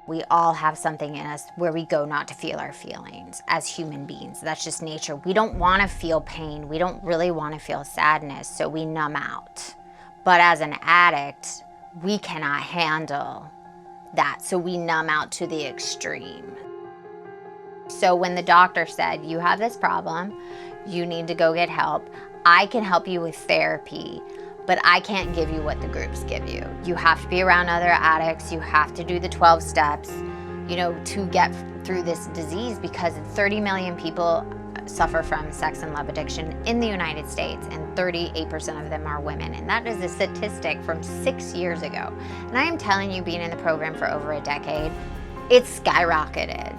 We all have something in us where we go not to feel our feelings as human beings. That's just nature. We don't want to feel pain. We don't really want to feel sadness, so we numb out. But as an addict, we cannot handle that, so we numb out to the extreme. So when the doctor said, you have this problem, you need to go get help, I can help you with therapy, but I can't give you what the groups give you. You have to be around other addicts, you have to do the 12 steps, to get through this disease, because 30 million people suffer from sex and love addiction in the United States, and 38% of them are women. And that is a statistic from 6 years ago. And I am telling you, being in the program for over a decade, it's skyrocketed.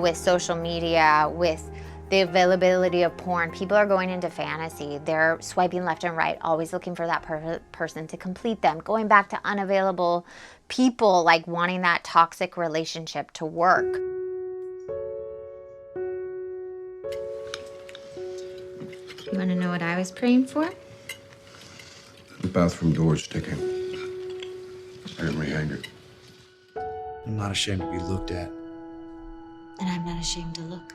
With social media, with the availability of porn, people are going into fantasy. They're swiping left and right, always looking for that person to complete them, going back to unavailable people, like wanting that toxic relationship to work. You want to know what I was praying for? The bathroom door's ticking. Henry Hanger. I'm not ashamed to be looked at. And I'm not ashamed to look.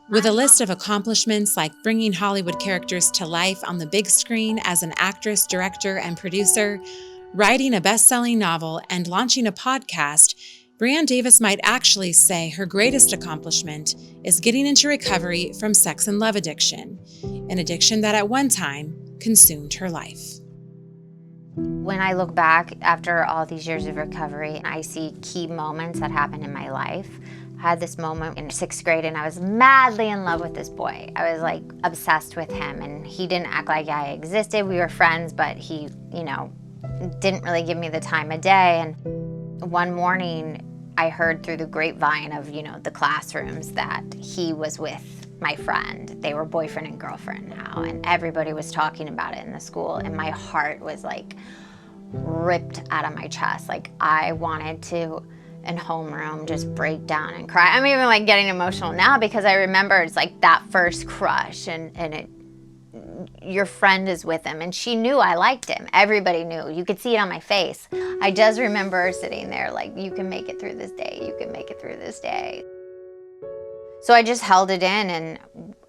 With a list of accomplishments like bringing Hollywood characters to life on the big screen as an actress, director, and producer, writing a best-selling novel, and launching a podcast, Breanne Davis might actually say her greatest accomplishment is getting into recovery from sex and love addiction, an addiction that at one time consumed her life. When I look back after all these years of recovery, I see key moments that happened in my life. I had this moment in 6th grade, and I was madly in love with this boy. I was like obsessed with him, and he didn't act like I existed. We were friends, but he, didn't really give me the time of day. And one morning, I heard through the grapevine of, the classrooms that he was with my friend. They were boyfriend and girlfriend now, and everybody was talking about it in the school, and my heart was like ripped out of my chest. Like I wanted to, in homeroom, just break down and cry. I'm even like getting emotional now because I remember it's like that first crush, and your friend is with him, and she knew I liked him. Everybody knew. You could see it on my face. I just remember sitting there like, you can make it through this day. You can make it through this day. So I just held it in, and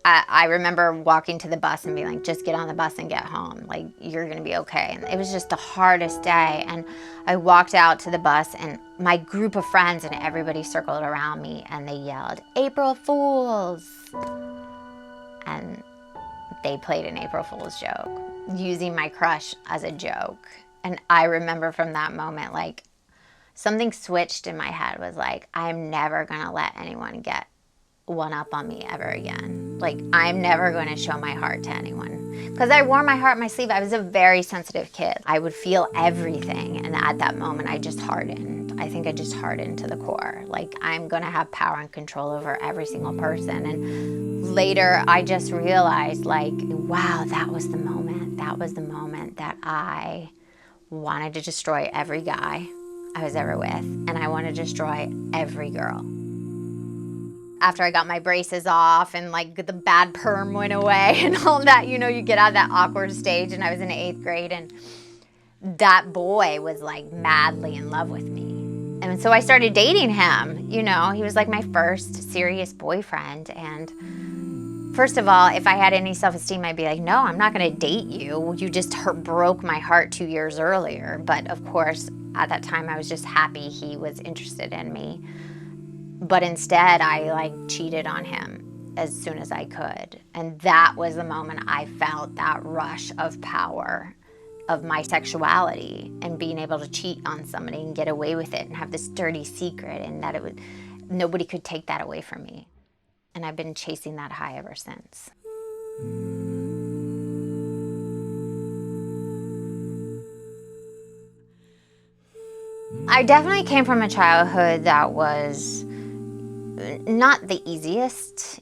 I remember walking to the bus and being like, just get on the bus and get home. Like, you're gonna be okay. And it was just the hardest day. And I walked out to the bus, and my group of friends and everybody circled around me, and they yelled, "April Fools!" And they played an April Fool's joke, using my crush as a joke. And I remember from that moment, like, something switched in my head, was like, I'm never gonna let anyone get one up on me ever again. Like, I'm never going to show my heart to anyone. Because I wore my heart on my sleeve. I was a very sensitive kid. I would feel everything, and at that moment I just hardened. I think I just hardened to the core. Like, I'm going to have power and control over every single person. And later I just realized, like, wow, that was the moment. That was the moment that I wanted to destroy every guy I was ever with, and I wanted to destroy every girl. After I got my braces off and like the bad perm went away and all that, you get out of that awkward stage, and I was in 8th grade, and that boy was like madly in love with me. And so I started dating him. He was like my first serious boyfriend. And first of all, if I had any self-esteem, I'd be like, no, I'm not gonna date you. You just broke my heart 2 years earlier. But of course, at that time, I was just happy he was interested in me. But instead, I cheated on him as soon as I could. And that was the moment I felt that rush of power of my sexuality, and being able to cheat on somebody and get away with it and have this dirty secret, and that nobody could take that away from me. And I've been chasing that high ever since. I definitely came from a childhood that was not the easiest.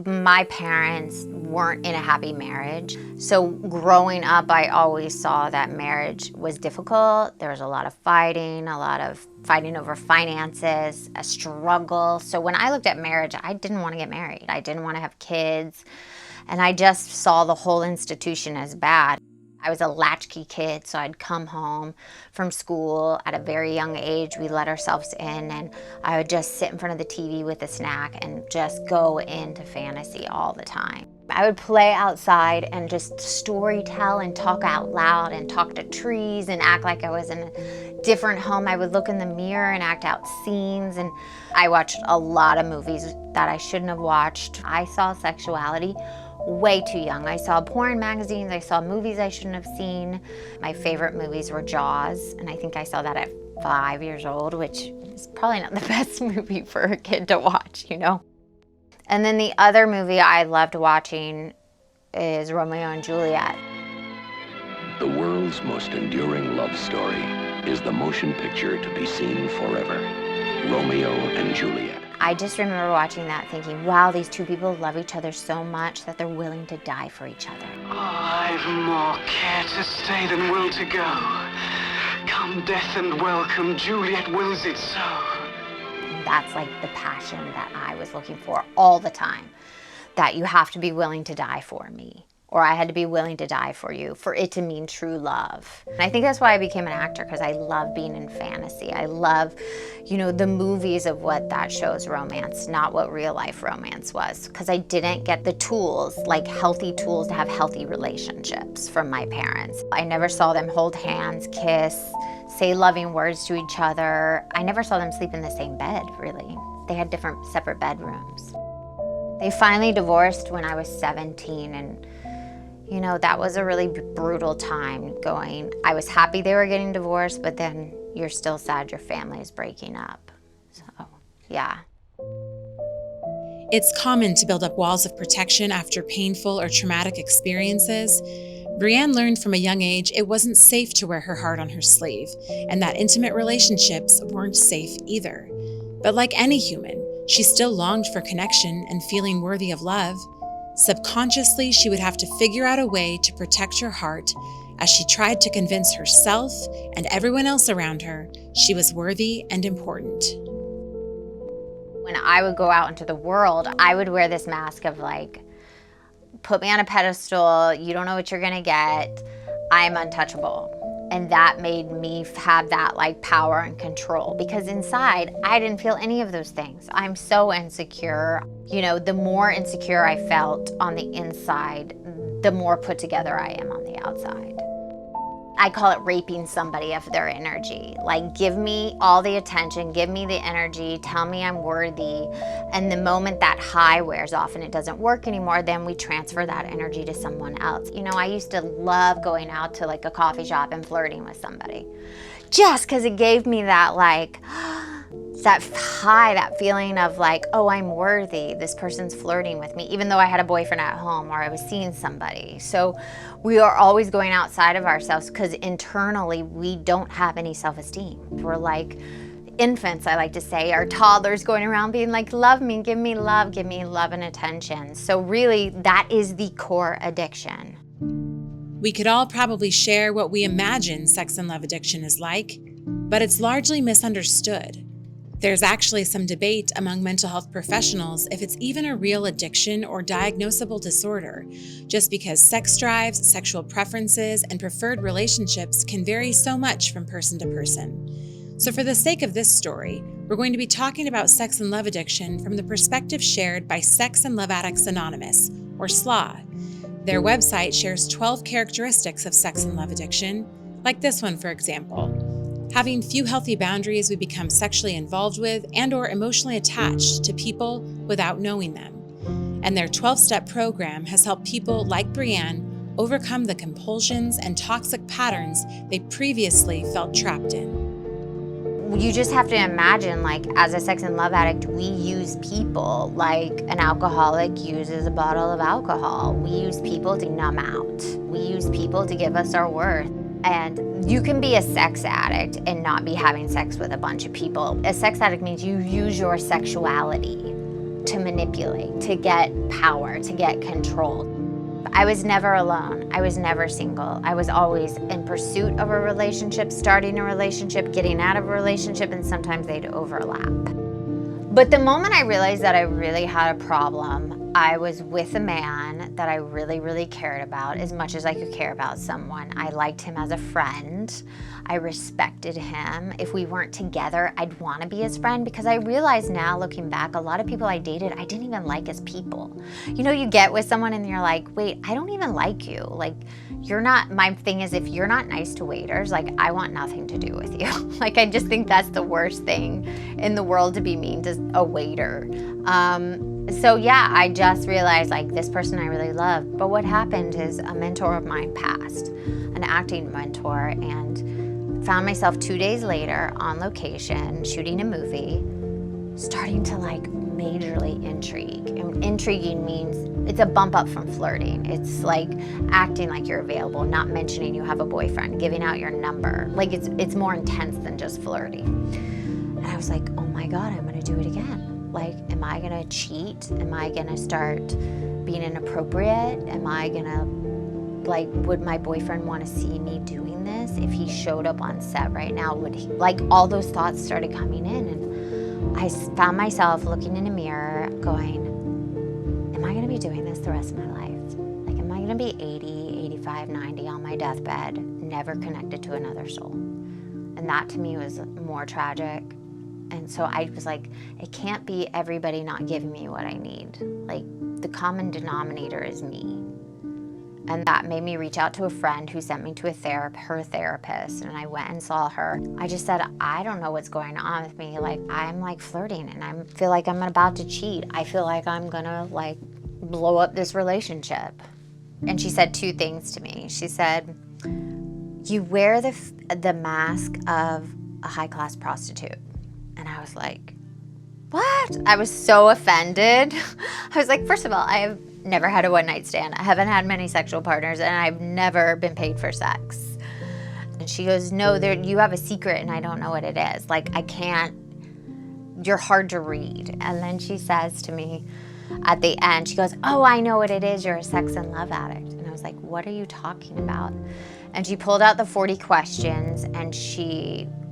My parents weren't in a happy marriage. So growing up, I always saw that marriage was difficult. There was a lot of fighting over finances, a struggle. So when I looked at marriage, I didn't want to get married. I didn't want to have kids. And I just saw the whole institution as bad. I was a latchkey kid, so I'd come home from school at a very young age. We let ourselves in, and I would just sit in front of the TV with a snack and just go into fantasy all the time. I would play outside and just story tell and talk out loud and talk to trees and act like I was in a different home. I would look in the mirror and act out scenes, and I watched a lot of movies that I shouldn't have watched. I saw sexuality way too young. I saw porn magazines, I saw movies I shouldn't have seen. My favorite movies were Jaws, and I think I saw that at 5 years old, which is probably not the best movie for a kid to watch, you know? And then the other movie I loved watching is Romeo and Juliet. The world's most enduring love story is the motion picture to be seen forever, Romeo and Juliet. I just remember watching that thinking, wow, these two people love each other so much that they're willing to die for each other. Oh, I've more care to stay than will to go. Come death and welcome, Juliet wills it so. That's like the passion that I was looking for all the time, that you have to be willing to die for me, or I had to be willing to die for you, for it to mean true love. And I think that's why I became an actor, because I love being in fantasy. I love, you know, the movies of what that shows romance, not what real life romance was, because I didn't get the tools, like healthy tools to have healthy relationships from my parents. I never saw them hold hands, kiss, say loving words to each other. I never saw them sleep in the same bed, really. They had different separate bedrooms. They finally divorced when I was 17, and you know, that was a really brutal time going. I was happy they were getting divorced, but then you're still sad your family is breaking up. So, yeah. It's common to build up walls of protection after painful or traumatic experiences. Brianne learned from a young age it wasn't safe to wear her heart on her sleeve, and that intimate relationships weren't safe either. But like any human, she still longed for connection and feeling worthy of love. Subconsciously, she would have to figure out a way to protect her heart as she tried to convince herself and everyone else around her she was worthy and important. When I would go out into the world, I would wear this mask of like, put me on a pedestal, you don't know what you're gonna get, I'm untouchable. And that made me have that like power and control, because inside I didn't feel any of those things. I'm so insecure. You know, the more insecure I felt on the inside, the more put together I am on the outside. I call it raping somebody of their energy. Like, give me all the attention, give me the energy, tell me I'm worthy. And the moment that high wears off and it doesn't work anymore, then we transfer that energy to someone else. You know, I used to love going out to like a coffee shop and flirting with somebody, just because it gave me that like, that high, that feeling of like, oh, I'm worthy. This person's flirting with me, even though I had a boyfriend at home or I was seeing somebody. So we are always going outside of ourselves, because internally we don't have any self-esteem. We're like infants, I like to say, or toddlers going around being like, love me, give me love and attention. So really, that is the core addiction. We could all probably share what we imagine sex and love addiction is like, but it's largely misunderstood. There's actually some debate among mental health professionals if it's even a real addiction or diagnosable disorder, just because sex drives, sexual preferences, and preferred relationships can vary so much from person to person. So for the sake of this story, we're going to be talking about sex and love addiction from the perspective shared by Sex and Love Addicts Anonymous, or SLA. Their website shares 12 characteristics of sex and love addiction, like this one, for example. Having few healthy boundaries we become sexually involved with and or emotionally attached to people without knowing them. And their 12-step program has helped people like Brianne overcome the compulsions and toxic patterns they previously felt trapped in. You just have to imagine, like, as a sex and love addict, we use people like an alcoholic uses a bottle of alcohol. We use people to numb out. We use people to give us our worth. And you can be a sex addict and not be having sex with a bunch of people. A sex addict means you use your sexuality to manipulate, to get power, to get control. I was never alone. I was never single. I was always in pursuit of a relationship, starting a relationship, getting out of a relationship, and sometimes they'd overlap. But the moment I realized that I really had a problem, I was with a man that I really, really cared about as much as I could care about someone. I liked him as a friend. I respected him. If we weren't together, I'd want to be his friend, because I realize now, looking back, a lot of people I dated, I didn't even like as people. You know, you get with someone and you're like, wait, I don't even like you. Like, you're not, my thing is, if you're not nice to waiters, like, I want nothing to do with you. Like, I just think that's the worst thing in the world, to be mean to a waiter. So yeah, I just realized, like, this person I really love. But what happened is a mentor of mine passed, an acting mentor, and found myself 2 days later on location shooting a movie, starting to like majorly intrigue. And intriguing means it's a bump up from flirting. It's like acting like you're available, not mentioning you have a boyfriend, giving out your number. Like, it's more intense than just flirting. And I was like, oh my God, I'm gonna do it again. Like, am I gonna cheat? Am I gonna start being inappropriate? Am I gonna, like, would my boyfriend wanna see me doing this? If he showed up on set right now, would he, like, all those thoughts started coming in, and I found myself looking in a mirror going, am I gonna be doing this the rest of my life? Like, am I gonna be 80, 85, 90 on my deathbed, never connected to another soul? And that to me was more tragic. And so I was like, it can't be everybody not giving me what I need. Like, the common denominator is me. And that made me reach out to a friend who sent me to her therapist, and I went and saw her. I just said, I don't know what's going on with me. Like, I'm like flirting, and I feel like I'm about to cheat. I feel like I'm gonna like blow up this relationship. And she said 2 things to me. She said, you wear the mask of a high-class prostitute. And I was like, what? I was so offended. I was like, first of all, I have never had a one-night stand. I haven't had many sexual partners, and I've never been paid for sex. And she goes, no, you have a secret, and I don't know what it is. Like, I can't, you're hard to read. And then she says to me at the end, she goes, oh, I know what it is. You're a sex and love addict. And I was like, what are you talking about? And she pulled out the 40 questions, and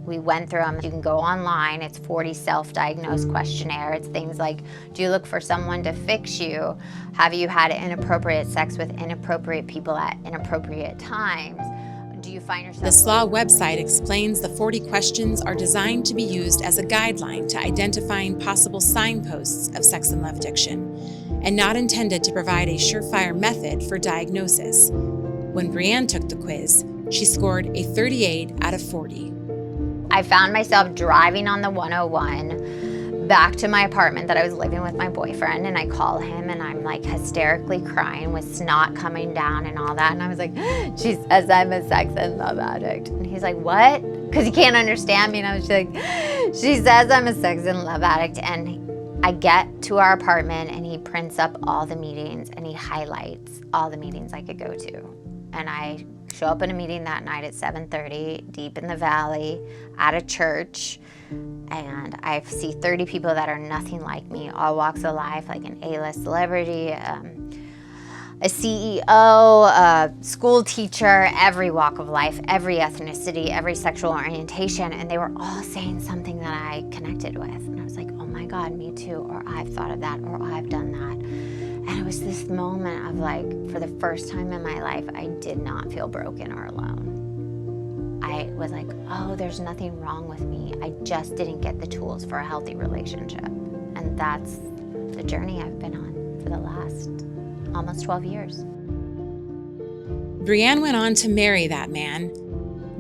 we went through them. You can go online. It's 40 self-diagnosed questionnaire. It's things like, do you look for someone to fix you? Have you had inappropriate sex with inappropriate people at inappropriate times? Do you find yourself... The SLAW website explains the 40 questions are designed to be used as a guideline to identifying possible signposts of sex and love addiction, and not intended to provide a surefire method for diagnosis. When Brianne took the quiz, she scored a 38 out of 40. I found myself driving on the 101 back to my apartment that I was living with my boyfriend, and I call him, and I'm like hysterically crying with snot coming down and all that. And I was like, she says I'm a sex and love addict. And he's like, what? Because he can't understand me. And I was like, she says I'm a sex and love addict. And I get to our apartment, and he prints up all the meetings, and he highlights all the meetings I could go to. And I show up in a meeting that night at 7:30, deep in the valley, at a church, and I see 30 people that are nothing like me, all walks of life, like an A-list celebrity, a CEO, a school teacher, every walk of life, every ethnicity, every sexual orientation, and they were all saying something that I connected with. And I was like, oh my God, me too, or I've thought of that, or I've done that. And it was this moment of like, for the first time in my life, I did not feel broken or alone. I was like, oh, there's nothing wrong with me. I just didn't get the tools for a healthy relationship. And that's the journey I've been on for the last almost 12 years. Brianne went on to marry that man.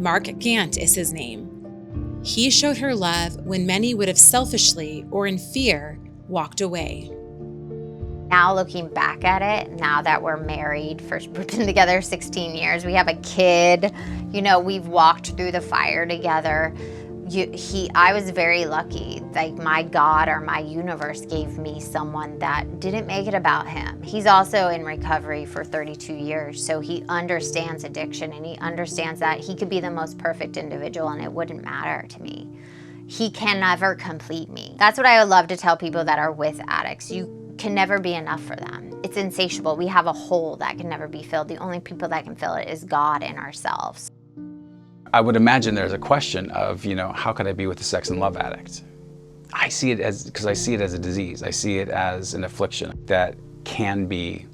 Mark Gant is his name. He showed her love when many would have selfishly or in fear walked away. Now looking back at it, now that we're married, we've been together 16 years, we have a kid, you know, we've walked through the fire together. I was very lucky. Like, my God or my universe gave me someone that didn't make it about him. He's also in recovery for 32 years, so he understands addiction, and he understands that he could be the most perfect individual and it wouldn't matter to me. He can never complete me. That's what I would love to tell people that are with addicts. You can never be enough for them. It's insatiable. We have a hole that can never be filled. The only people that can fill it is God and ourselves. I would imagine there's a question of, you know, how could I be with a sex and love addict? I see it as, because I see it as a disease. I see it as an affliction that can be,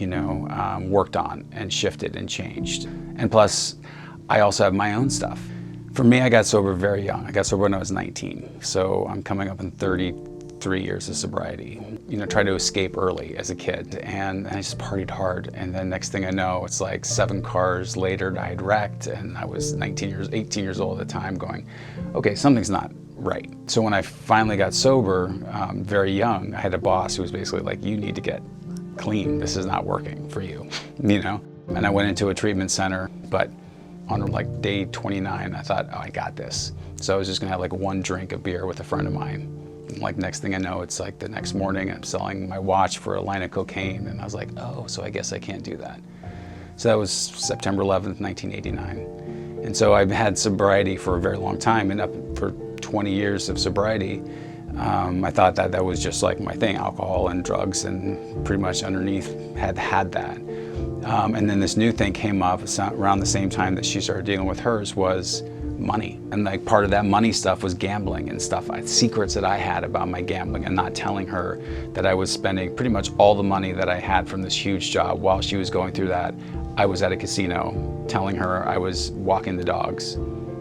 worked on and shifted and changed. And plus, I also have my own stuff. For me, I got sober very young. I got sober when I was 19. So I'm coming up in 33 years of sobriety. Tried to escape early as a kid, and I just partied hard. And then next thing I know, it's like 7 cars later, I had wrecked, and I was 18 years old at the time, going, okay, something's not right. So when I finally got sober, very young, I had a boss who was basically like, you need to get clean. This is not working for you, And I went into a treatment center, but on like day 29, I thought, oh, I got this. So I was just gonna have like 1 drink of beer with a friend of mine. And like next thing I know, it's like the next morning I'm selling my watch for a line of cocaine. And I was like, oh, so I guess I can't do that. So that was September 11th, 1989. And so I've had sobriety for a very long time, and up for 20 years of sobriety, I thought that was just like my thing, alcohol and drugs, and pretty much underneath had that. And then this new thing came up around the same time that she started dealing with hers, was money. And like part of that money stuff was gambling and stuff, secrets that I had about my gambling, and not telling her that I was spending pretty much all the money that I had from this huge job while she was going through that. I was at a casino telling her I was walking the dogs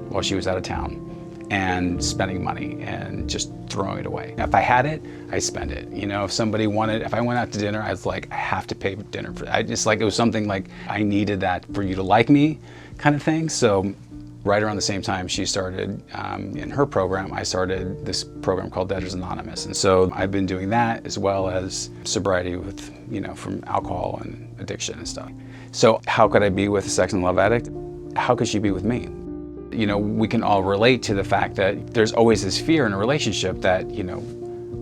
while she was out of town, and spending money and just throwing it away. If I had it, I spend it. If I went out to dinner, I was like, I have to pay for dinner. It was something like I needed that for you to like me kind of thing. So right around the same time she started in her program, I started this program called Debtors Anonymous. And so I've been doing that as well as sobriety with, from alcohol and addiction and stuff. So how could I be with a sex and love addict? How could she be with me? We can all relate to the fact that there's always this fear in a relationship that,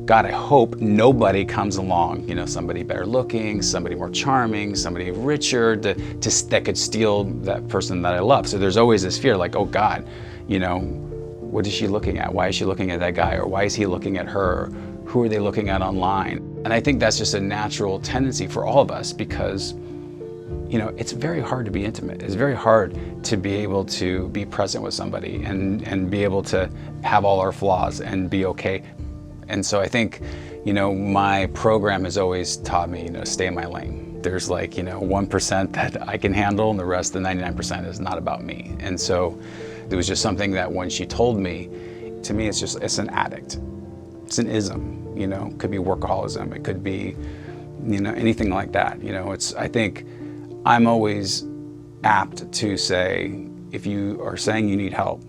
God, I hope nobody comes along, somebody better looking, somebody more charming, somebody richer that could steal that person that I love. So there's always this fear like, oh God, what is she looking at? Why is she looking at that guy? Or why is he looking at her? Who are they looking at online? And I think that's just a natural tendency for all of us, because it's very hard to be intimate. It's very hard to be able to be present with somebody and be able to have all our flaws and be okay. And so I think, my program has always taught me, stay in my lane. There's 1% that I can handle, and the rest, the 99%, is not about me. And so it was just something that when she told me, to me, it's an addict. It's an ism, it could be workaholism. It could be, anything like that. I think I'm always apt to say, if you are saying you need help,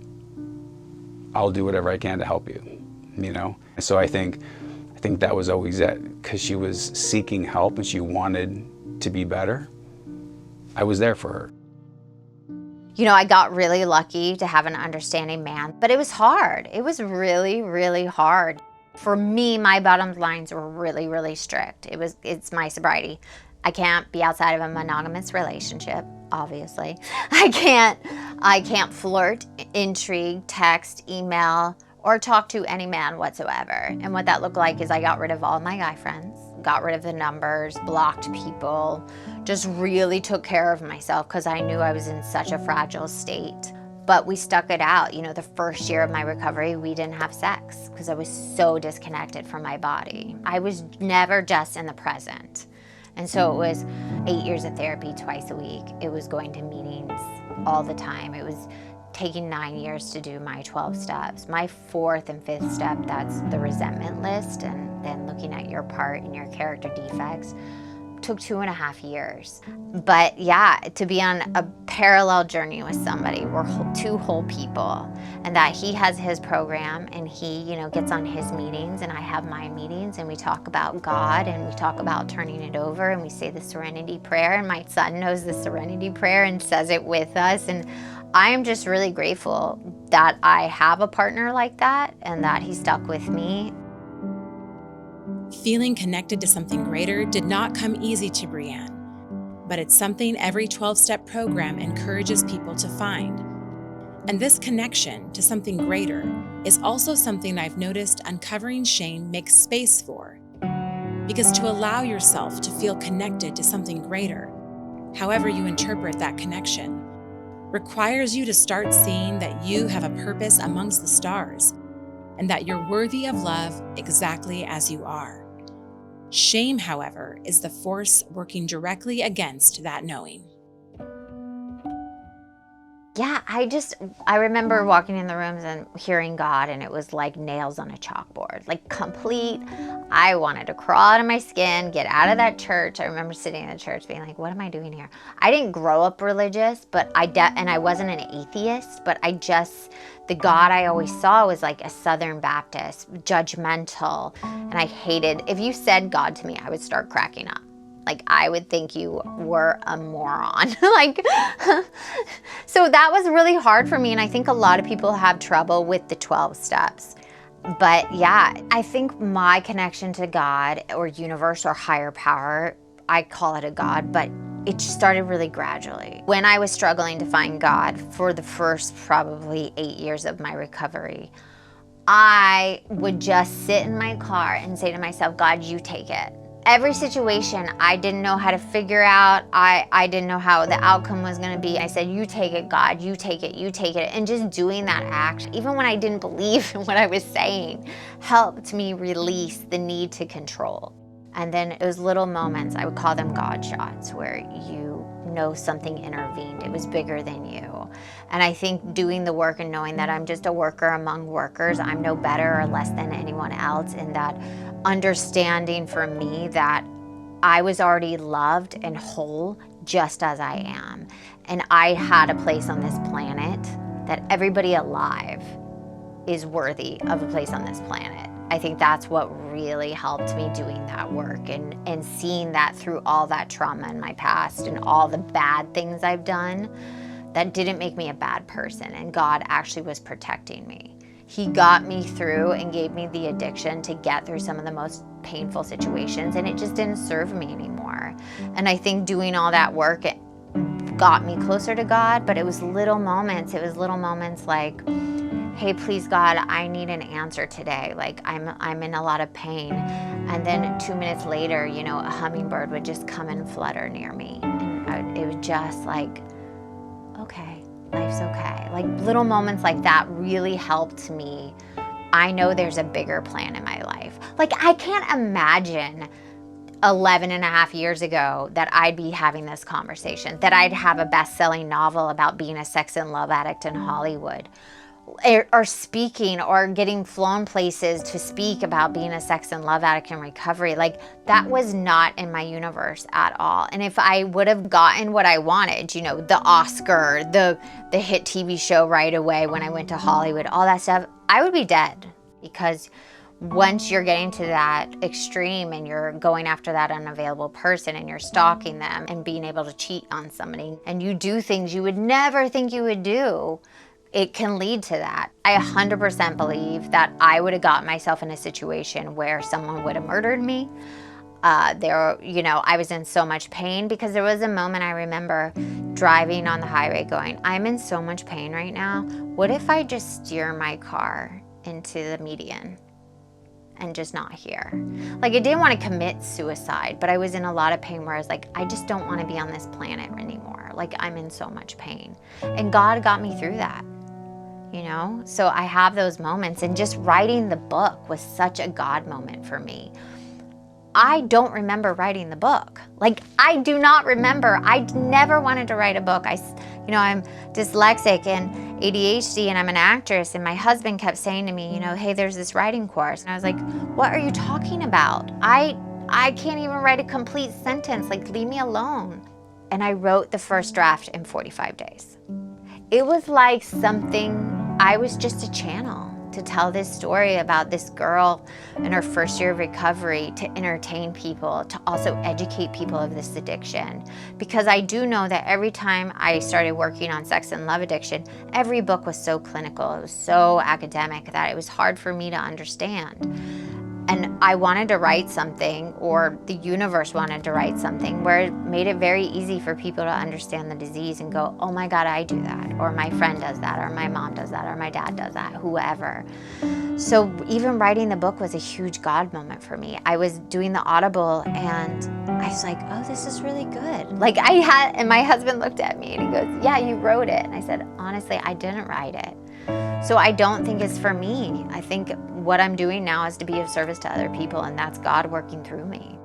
I'll do whatever I can to help you, So I think that was always it, because she was seeking help and she wanted to be better. I was there for her. I got really lucky to have an understanding man, but it was hard. It was really, really hard. For me, my bottom lines were really, really strict. It's my sobriety. I can't be outside of a monogamous relationship, obviously. I can't flirt, intrigue, text, email, or talk to any man whatsoever. And what that looked like is I got rid of all my guy friends, got rid of the numbers, blocked people, just really took care of myself because I knew I was in such a fragile state. But we stuck it out. The first year of my recovery, we didn't have sex because I was so disconnected from my body. I was never just in the present. And so it was 8 years of therapy twice a week. It was going to meetings all the time. It was taking 9 years to do my 12 steps. My 4th and 5th step, that's the resentment list, and then looking at your part and your character defects, took 2.5 years. But yeah, to be on a parallel journey with somebody, we're two whole people, and that he has his program and he, gets on his meetings and I have my meetings, and we talk about God and we talk about turning it over, and we say the Serenity Prayer, and my son knows the Serenity Prayer and says it with us. And I am just really grateful that I have a partner like that and that he stuck with me. Feeling connected to something greater did not come easy to Brianne, but it's something every 12-step program encourages people to find. And this connection to something greater is also something I've noticed Uncovering Shame makes space for. Because to allow yourself to feel connected to something greater, however you interpret that connection, requires you to start seeing that you have a purpose amongst the stars, and that you're worthy of love exactly as you are. Shame, however, is the force working directly against that knowing. Yeah, I remember walking in the rooms and hearing God, and it was like nails on a chalkboard, like complete. I wanted to crawl out of my skin, get out of that church. I remember sitting in the church being like, what am I doing here? I didn't grow up religious, but and I wasn't an atheist, but the God I always saw was like a Southern Baptist, judgmental, and I hated, if you said God to me, I would start cracking up. Like, I would think you were a moron. So that was really hard for me. And I think a lot of people have trouble with the 12 steps. But yeah, I think my connection to God or universe or higher power, I call it a God, but it started really gradually. When I was struggling to find God for the first probably 8 years of my recovery, I would just sit in my car and say to myself, God, you take it. Every situation I didn't know how to figure out, I didn't know how the outcome was gonna be. I said, you take it, God, you take it, you take it. And just doing that act, even when I didn't believe in what I was saying, helped me release the need to control. And then it was little moments, I would call them God shots, where you know something intervened. It was bigger than you. And I think doing the work and knowing that I'm just a worker among workers, I'm no better or less than anyone else, in that understanding for me that I was already loved and whole just as I am. And I had a place on this planet that everybody alive is worthy of a place on this planet. I think that's what really helped me doing that work and seeing that through all that trauma in my past and all the bad things I've done, that didn't make me a bad person, and God actually was protecting me. He got me through and gave me the addiction to get through some of the most painful situations, and it just didn't serve me anymore. And I think doing all that work, it got me closer to God, but it was little moments. It was little moments like, hey, please God, I need an answer today. Like, I'm in a lot of pain. And then 2 minutes later, you know, a hummingbird would just come and flutter near me. And it was just like, okay, life's okay. Like, little moments like that really helped me. I know there's a bigger plan in my life. Like, I can't imagine 11 and a half years ago that I'd be having this conversation, that I'd have a best-selling novel about being a sex and love addict in Hollywood, or speaking or getting flown places to speak about being a sex and love addict in recovery. Like, that was not in my universe at all. And if I would have gotten what I wanted, you know, the Oscar, the hit TV show right away when I went to Hollywood, all that stuff, I would be dead. Because once you're getting to that extreme and you're going after that unavailable person and you're stalking them and being able to cheat on somebody, and you do things you would never think you would do, it can lead to that. I 100% believe that I would have gotten myself in a situation where someone would have murdered me. I was in so much pain, because there was a moment I remember driving on the highway going, I'm in so much pain right now. What if I just steer my car into the median and just not here? Like, I didn't want to commit suicide, but I was in a lot of pain where I was like, I just don't want to be on this planet anymore. Like, I'm in so much pain. And God got me through that. You know, so I have those moments, and just writing the book was such a God moment for me. I don't remember writing the book. Like, I do not remember. I never wanted to write a book. I'm dyslexic and ADHD, and I'm an actress, and my husband kept saying to me, hey, there's this writing course. And I was like, what are you talking about? I can't even write a complete sentence. Like, leave me alone. And I wrote the first draft in 45 days. It was like I was just a channel to tell this story about this girl in her first year of recovery, to entertain people, to also educate people of this addiction. Because I do know that every time I started working on sex and love addiction, every book was so clinical, it was so academic, that it was hard for me to understand. And I wanted to write something, or the universe wanted to write something, where it made it very easy for people to understand the disease and go, oh my God, I do that, or my friend does that, or my mom does that, or my dad does that, whoever. So even writing the book was a huge God moment for me. I was doing the Audible, and I was like, oh, this is really good. Like, and my husband looked at me and he goes, yeah, you wrote it. And I said, honestly, I didn't write it. So I don't think it's for me. I think what I'm doing now is to be of service to other people, and that's God working through me.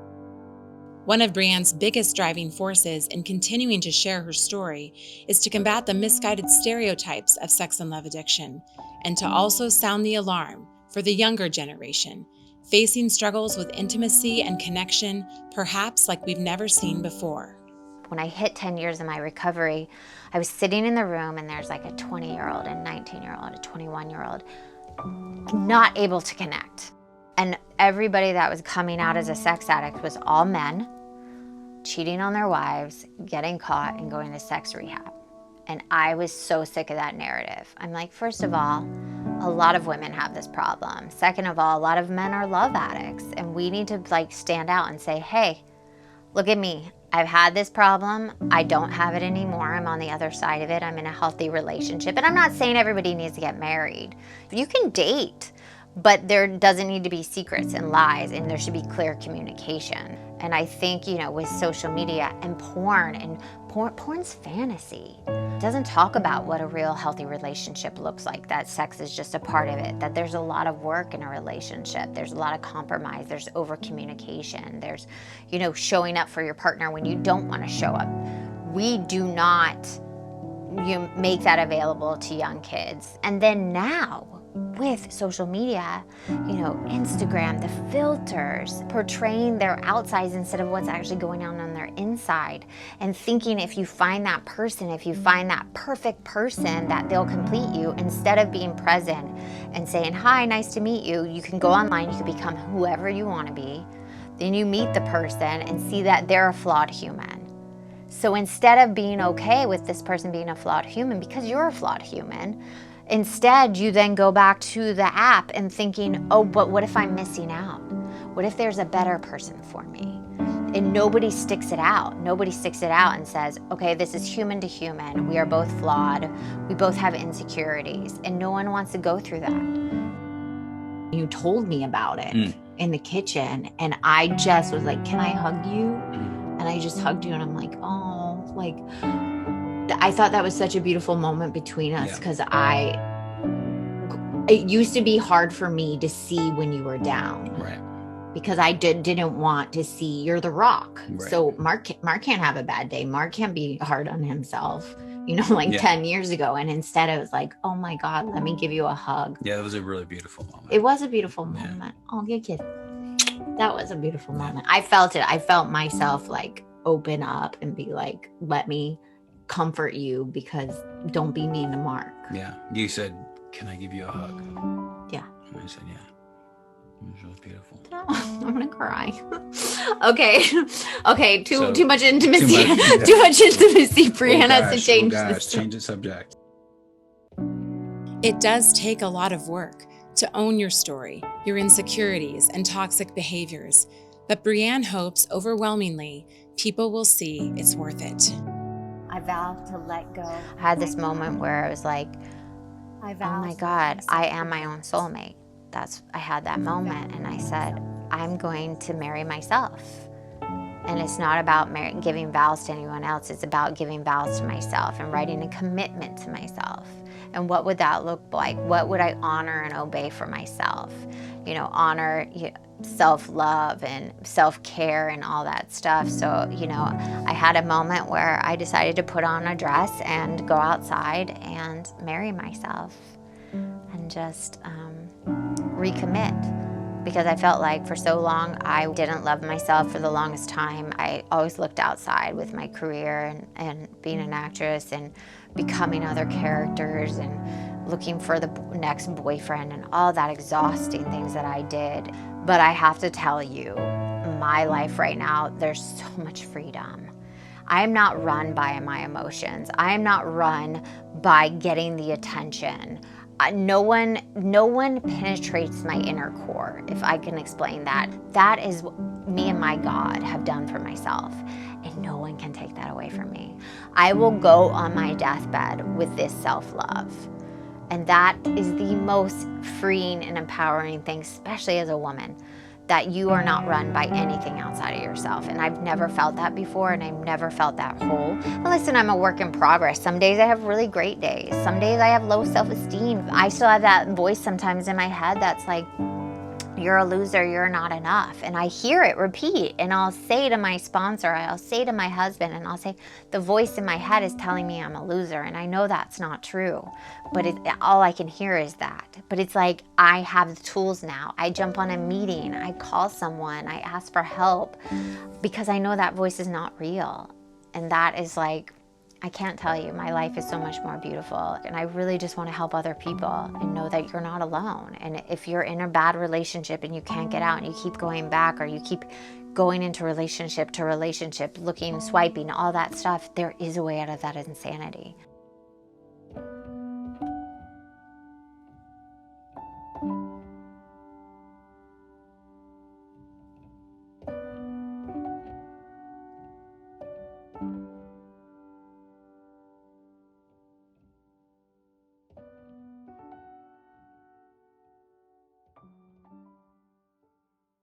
One of Brianne's biggest driving forces in continuing to share her story is to combat the misguided stereotypes of sex and love addiction, and to also sound the alarm for the younger generation, facing struggles with intimacy and connection, perhaps like we've never seen before. When I hit 10 years of my recovery, I was sitting in the room and there's like a 20-year-old, a 19-year-old, a 21-year-old, not able to connect. And everybody that was coming out as a sex addict was all men, cheating on their wives, getting caught, and going to sex rehab. And I was so sick of that narrative. I'm like, first of all, a lot of women have this problem. Second of all, a lot of men are love addicts, and we need to like stand out and say, hey, look at me. I've had this problem. I don't have it anymore. I'm on the other side of it. I'm in a healthy relationship. And I'm not saying everybody needs to get married. You can date, but there doesn't need to be secrets and lies, and there should be clear communication. And I think, you know, with social media and porn's fantasy. It doesn't talk about what a real healthy relationship looks like, that sex is just a part of it, that there's a lot of work in a relationship, there's a lot of compromise, there's over communication, there's, you know, showing up for your partner when you don't want to show up. We do not make that available to young kids. And then now, with social media, you know, Instagram, the filters, portraying their outsides instead of what's actually going on their inside, and thinking if you find that person, if you find that perfect person, that they'll complete you, instead of being present and saying, hi, nice to meet you. You can go online, you can become whoever you want to be. Then you meet the person and see that they're a flawed human. So instead of being okay with this person being a flawed human, because you're a flawed human, instead, you then go back to the app and thinking, oh, but what if I'm missing out? What if there's a better person for me? And nobody sticks it out. Nobody sticks it out and says, okay, this is human to human. We are both flawed. We both have insecurities. And no one wants to go through that. You told me about it in the kitchen, and I just was like, can I hug you? And I just hugged you, and I'm like, oh, like, I thought that was such a beautiful moment between us, because it used to be hard for me to see when you were down, Right. because I didn't want to see you're the rock. Right. So Mark can't have a bad day. Mark can't be hard on himself, you know, like 10 years ago. And instead it was like, oh my God, let me give you a hug. Yeah, that was a really beautiful moment. It was a beautiful moment. Oh, good kid. That was a beautiful moment. I felt it. I felt myself like open up and be like, let me comfort you, because don't be mean to Mark. Yeah. You said, can I give you a hug? Yeah. And I said, yeah. It was really beautiful. Oh, I'm gonna cry. Okay. So, too much intimacy. too Too much intimacy. Brianna has to change Let's this. change the subject. It does take a lot of work to own your story, your insecurities, and toxic behaviors. But Brianne hopes overwhelmingly people will see it's worth it. I vow to let go. I had this moment where I was like, oh my God, I am my own soulmate. I had that moment, and I said, I'm going to marry myself. And it's not about giving vows to anyone else. It's about giving vows to myself and writing a commitment to myself. And what would that look like? What would I honor and obey for myself? You know, honor self-love and self-care and all that stuff. So, you know, I had a moment where I decided to put on a dress and go outside and marry myself and just recommit. Because I felt like for so long I didn't love myself for the longest time. I always looked outside with my career and being an actress and becoming other characters and looking for the next boyfriend and all that exhausting things that I did. But I have to tell you, my life right now, there's so much freedom. I am not run by my emotions. I am not run by getting the attention. No one penetrates my inner core, if I can explain that. That is what me and my God have done for myself, and no one can take that away from me. I will go on my deathbed with this self-love, and that is the most freeing and empowering thing, especially as a woman, that you are not run by anything outside of yourself. And I've never felt that before, and I've never felt that whole. And listen, I'm a work in progress. Some days I have really great days. Some days I have low self-esteem. I still have that voice sometimes in my head that's like, you're a loser, you're not enough. And I hear it repeat, and I'll say to my sponsor, I'll say to my husband, and I'll say, the voice in my head is telling me I'm a loser, and I know that's not true, but all I can hear is that. But it's like, I have the tools now. I jump on a meeting, I call someone, I ask for help, because I know that voice is not real. And that is like, I can't tell you, my life is so much more beautiful. And I really just want to help other people and know that you're not alone. And if you're in a bad relationship and you can't get out and you keep going back, or you keep going into relationship to relationship, looking, swiping, all that stuff, there is a way out of that insanity.